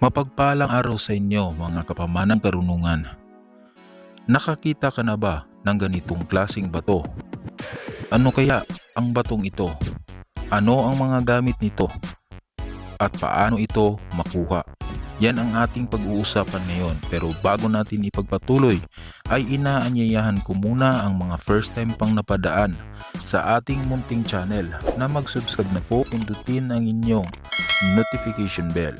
Mapagpalang araw sa inyo mga kapamanang karunungan. Nakakita ka na ba ng ganitong klaseng bato? Ano kaya ang batong ito? Ano ang mga gamit nito? At paano ito makuha? Yan ang ating pag-uusapan ngayon, pero bago natin ipagpatuloy ay inaanyayahan ko muna ang mga first time pang napadaan sa ating munting channel na mag-subscribe na po, pindutin ang inyong notification bell.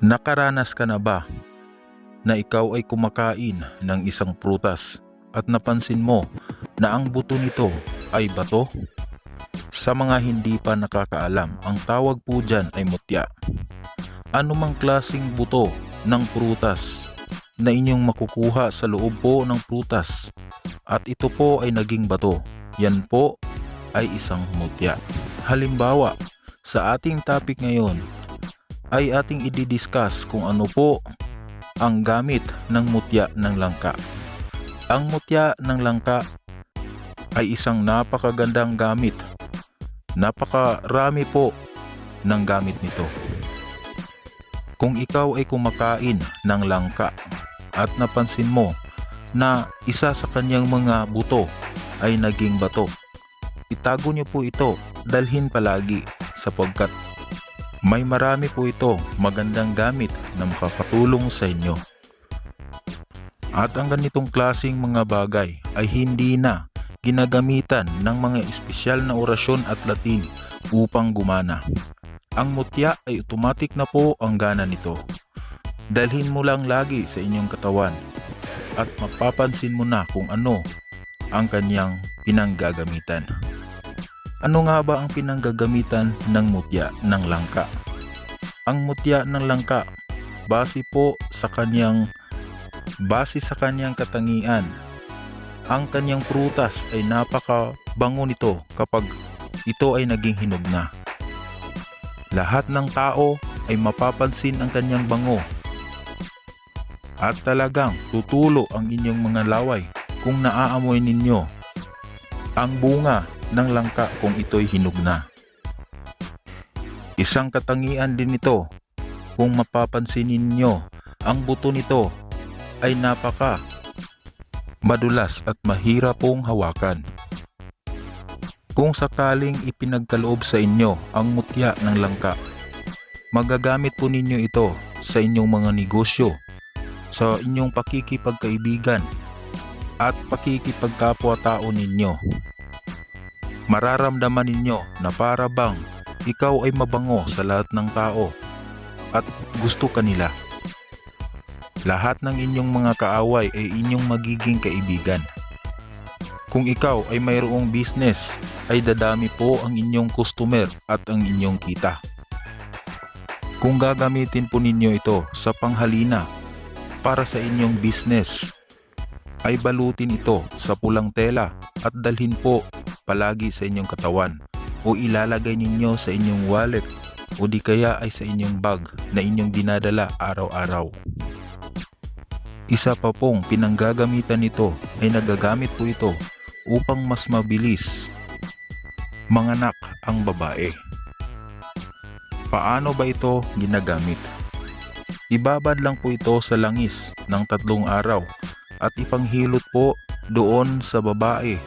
Nakaranas ka na ba na ikaw ay kumakain ng isang prutas at napansin mo na ang buto nito ay bato? Sa mga hindi pa nakakaalam, ang tawag po dyan ay mutya. Ano mang klaseng buto ng prutas na inyong makukuha sa loob po ng prutas at ito po ay naging bato, yan po ay isang mutya. Halimbawa, sa ating topic ngayon ay ating i-discuss kung ano po ang gamit ng mutya ng langka. Ang mutya ng langka ay isang napakagandang gamit. Napakarami po ng gamit nito. Kung ikaw ay kumakain ng langka at napansin mo na isa sa kanyang mga buto ay naging bato, itago niyo po ito, dalhin palagi sapagkat may marami po ito magandang gamit na makakatulong sa inyo. At ang ganitong klaseng mga bagay ay hindi na ginagamitan ng mga espesyal na orasyon at latin upang gumana. Ang mutya ay automatic na po ang gana nito. Dalhin mo lang lagi sa inyong katawan at mapapansin mo na kung ano ang kanyang pinanggagamitan. Ano nga ba ang pinanggagamitan ng mutya ng langka? Ang mutya ng langka, base sa kanyang katangian, ang kanyang prutas ay napakabango nito kapag ito ay naging hinog na. Lahat ng tao ay mapapansin ang kanyang bango at talagang tutulo ang inyong mga laway kung naaamoy ninyo ang bunga ng langka kung ito'y hinog na. Isang katangian din ito, kung mapapansin ninyo, ang buto nito ay napaka madulas at mahirap pong hawakan. Kung sakaling ipinagkaloob sa inyo ang mutya ng langka, magagamit po ninyo ito sa inyong mga negosyo, sa inyong pakikipagkaibigan at pakikipagkapwa-tao ninyo. Mararamdaman ninyo na para bang ikaw ay mabango sa lahat ng tao at gusto kanila. Lahat ng inyong mga kaaway ay inyong magiging kaibigan. Kung ikaw ay mayroong business, ay dadami po ang inyong customer at ang inyong kita. Kung gagamitin po ninyo ito sa panghalina para sa inyong business, ay balutin ito sa pulang tela at dalhin po palagi sa inyong katawan o ilalagay ninyo sa inyong wallet o di kaya ay sa inyong bag na inyong dinadala araw-araw. Isa pa pong pinanggagamitan nito ay nagagamit po ito upang mas mabilis manganak ang babae. Paano ba ito ginagamit? Ibabad lang po ito sa langis ng 3 araw at ipanghilot po doon sa babae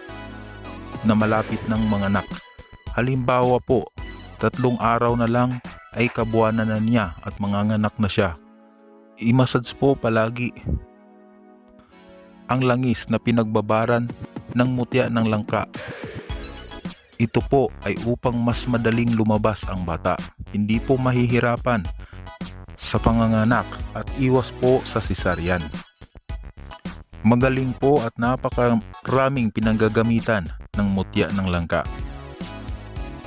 na malapit ng manganak. Halimbawa po, 3 araw na lang ay kabuwanan na niya at manganganak na siya. I-massage po palagi ang langis na pinagbabaran ng mutya ng langka. Ito po ay upang mas madaling lumabas ang bata. Hindi po mahihirapan sa panganganak at iwas po sa cesarean. Magaling po at napakaraming pinanggagamitan ng mutya ng langka.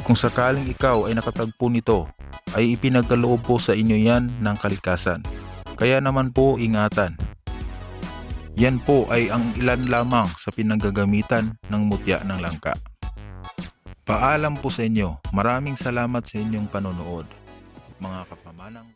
Kung sakaling ikaw ay nakatagpo nito, ay ipinagkaloob po sa inyo yan ng kalikasan. Kaya naman po ingatan. Yan po ay ang ilan lamang sa pinanggagamitan ng mutya ng langka. Paalam po sa inyo. Maraming salamat sa inyong panonood, mga kapamanang